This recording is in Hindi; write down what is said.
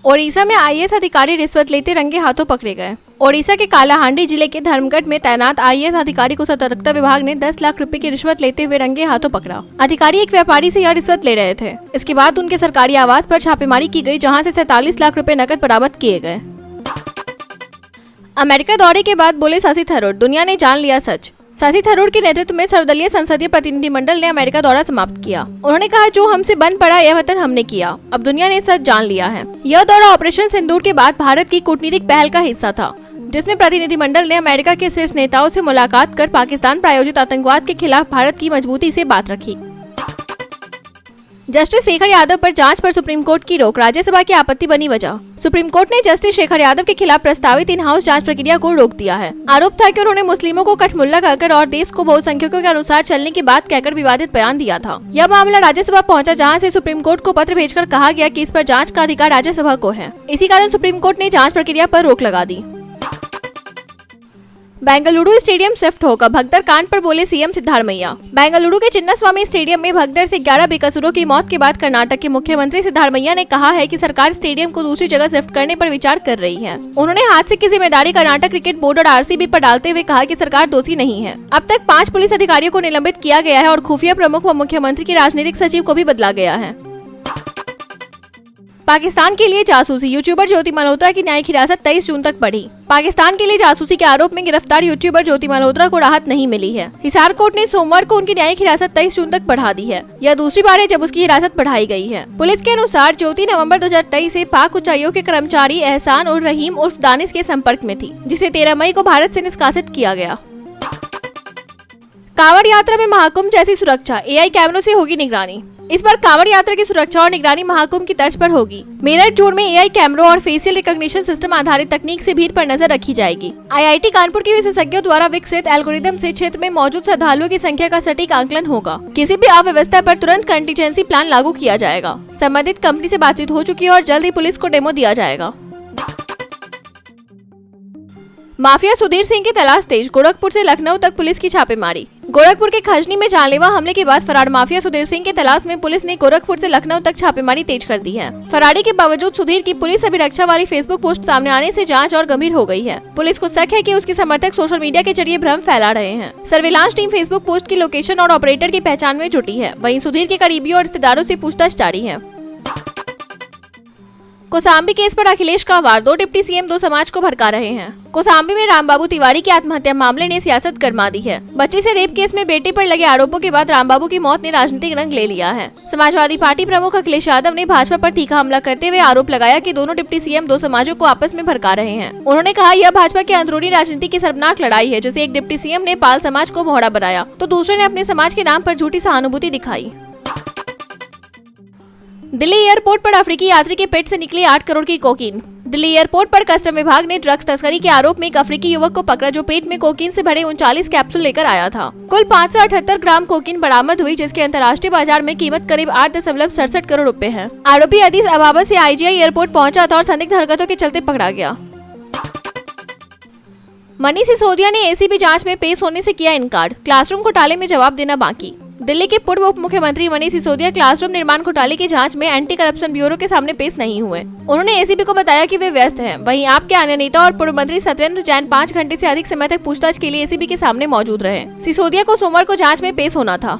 ओडिशा में आईएएस अधिकारी रिश्वत लेते रंगे हाथों पकड़े गए। ओडिशा के कालाहांडी जिले के धर्मगढ़ में तैनात आईएएस अधिकारी को सतर्कता विभाग ने 10 लाख रुपए की रिश्वत लेते हुए रंगे हाथों पकड़ा। अधिकारी एक व्यापारी से यह रिश्वत ले रहे थे। इसके बाद उनके सरकारी आवास पर छापेमारी की गई, जहां से 47 लाख रुपए नकद बरामद किए गए। अमेरिका दौरे के बाद बोले शशि थरूर, दुनिया ने जान लिया सच। शशि थरूर के नेतृत्व में सर्वदलीय संसदीय प्रतिनिधिमंडल ने अमेरिका दौरा समाप्त किया। उन्होंने कहा, जो हमसे बन पड़ा यह वतन हमने किया, अब दुनिया ने सच जान लिया है। यह दौरा ऑपरेशन सिंदूर के बाद भारत की कूटनीतिक पहल का हिस्सा था, जिसमें प्रतिनिधिमंडल ने अमेरिका के शीर्ष नेताओं से मुलाकात कर पाकिस्तान प्रायोजित आतंकवाद के खिलाफ भारत की मजबूती से बात रखी। जस्टिस शेखर यादव पर जांच पर सुप्रीम कोर्ट की रोक, राज्यसभा की आपत्ति बनी वजह। सुप्रीम कोर्ट ने जस्टिस शेखर यादव के खिलाफ प्रस्तावित इन हाउस जांच प्रक्रिया को रोक दिया है। आरोप था कि उन्होंने मुस्लिमों को कठमुल्ला कहकर और देश को बहुसंख्यकों के अनुसार चलने की बात कहकर विवादित बयान दिया था। यह मामला राज्यसभा पहुंचा, जहां से सुप्रीम कोर्ट को पत्र भेजकर कहा गया कि इस पर जांच का अधिकार राज्यसभा को है। इसी कारण सुप्रीम कोर्ट ने जांच प्रक्रिया पर रोक लगा दी। बेंगलुरु स्टेडियम शिफ्ट होगा, भगदड़ कांड पर बोले सीएम सिद्धारमैया। बेंगलुरु के चिन्नास्वामी स्टेडियम में भगदड़ से 11 बेकसूरों की मौत के बाद कर्नाटक के मुख्यमंत्री सिद्धारमैया ने कहा है कि सरकार स्टेडियम को दूसरी जगह शिफ्ट करने पर विचार कर रही है। उन्होंने हादसे की जिम्मेदारी कर्नाटक क्रिकेट बोर्ड और आरसीबी पर डालते हुए कहा कि सरकार दोषी नहीं है। अब तक 5 पुलिस अधिकारियों को निलंबित किया गया है और खुफिया प्रमुख व मुख्यमंत्री के राजनीतिक सचिव को भी बदला गया है। पाकिस्तान के लिए जासूसी, यूट्यूबर ज्योति मल्होत्रा की न्यायिक हिरासत 23 जून तक बढ़ी। पाकिस्तान के लिए जासूसी के आरोप में गिरफ्तार यूट्यूबर ज्योति मल्होत्रा को राहत नहीं मिली है। हिसार कोर्ट ने सोमवार को उनकी न्यायिक हिरासत 23 जून तक बढ़ा दी है। यह दूसरी बार है जब उसकी हिरासत बढ़ाई गई है। पुलिस के अनुसार ज्योति नवंबर 2023 से पाक उच्चायोग के कर्मचारी एहसान उर रहीम उर्फ दानिश के संपर्क में थी, जिसे 13 मई को भारत से निष्कासित किया गया। कांवड़ यात्रा में महाकुंभ जैसी सुरक्षा, एआई कैमरों से होगी निगरानी। इस बार कांवड़ यात्रा की सुरक्षा और निगरानी महाकुंभ की तर्ज पर होगी। मेरठ जोन में एआई कैमरों और फेशियल रिकॉग्निशन सिस्टम आधारित तकनीक से भीड़ पर नजर रखी जाएगी। आईआईटी कानपुर के विशेषज्ञों द्वारा विकसित एल्गोरिदम से क्षेत्र में मौजूद श्रद्धालुओं की संख्या का सटीक आंकलन होगा। किसी भी अव्यवस्था पर तुरंत कंटीजेंसी प्लान लागू किया जाएगा। संबंधित कंपनी से बातचीत हो चुकी है और जल्द ही पुलिस को डेमो दिया जाएगा। माफिया सुधीर सिंह की तलाश तेज, गोरखपुर से लखनऊ तक पुलिस की छापेमारी। गोरखपुर के खजनी में जानलेवा हमले के बाद फरार माफिया सुधीर सिंह की तलाश में पुलिस ने गोरखपुर से लखनऊ तक छापेमारी तेज कर दी है। फरारी के बावजूद सुधीर की पुलिस अभिरक्षा वाली फेसबुक पोस्ट सामने आने से जांच और गंभीर हो गई है। पुलिस को शक है कि उसके समर्थक सोशल मीडिया के जरिए भ्रम फैला रहे हैं। सर्विलांस टीम फेसबुक पोस्ट की लोकेशन और ऑपरेटर की पहचान में जुटी है। वहीं सुधीर के करीबियों और रिश्तेदारों से पूछताछ जारी है। कौशाम्बी केस पर अखिलेश का वार, 2 डिप्टी सीएम 2 समाज को भड़का रहे हैं। कौशाम्बी में रामबाबू तिवारी की आत्महत्या मामले ने सियासत गरमा दी है। बच्ची से रेप केस में बेटे पर लगे आरोपों के बाद रामबाबू की मौत ने राजनीतिक रंग ले लिया है। समाजवादी पार्टी प्रमुख अखिलेश यादव ने भाजपा पर तीखा हमला करते हुए आरोप लगाया कि दोनों डिप्टी सीएम 2 समाजों को आपस में भड़का रहे हैं। उन्होंने कहा, यह भाजपा की अंदरूनी राजनीति की शर्मनाक लड़ाई है, जैसे एक डिप्टी सीएम ने पाल समाज को मोहरा बनाया तो दूसरे ने अपने समाज के नाम पर झूठी सहानुभूति दिखाई। दिल्ली एयरपोर्ट पर अफ्रीकी यात्री के पेट से निकली 8 करोड़ की कोकीन। दिल्ली एयरपोर्ट पर कस्टम विभाग ने ड्रग्स तस्करी के आरोप में एक अफ्रीकी युवक को पकड़ा, जो पेट में कोकीन से भरे 39 कैप्सूल लेकर आया था। कुल 578 ग्राम कोकीन बरामद हुई, जिसकी अंतर्राष्ट्रीय बाजार में कीमत करीब 8.67 करोड़ रुपए है। आरोपी अदीस अबाबा से आईजीआई एयरपोर्ट पहुंचा था और संदिग्ध हरकतों के चलते पकड़ा गया। मनीष सिसोदिया ने एसीबी जांच में पेश होने से किया इनकार, क्लासरूम घोटाले में जवाब देना बाकी। दिल्ली के पूर्व उप मुख्यमंत्री मनीष सिसोदिया क्लासरूम निर्माण घोटाले की जांच में एंटी करप्शन ब्यूरो के सामने पेश नहीं हुए। उन्होंने एसीबी को बताया कि वे व्यस्त हैं। वहीं आप के अन्य नेता और पूर्व मंत्री सत्येंद्र जैन 5 घंटे से अधिक समय तक पूछताछ के लिए एसीबी के सामने मौजूद रहे। सिसोदिया को सोमवार को जांच में पेश होना था।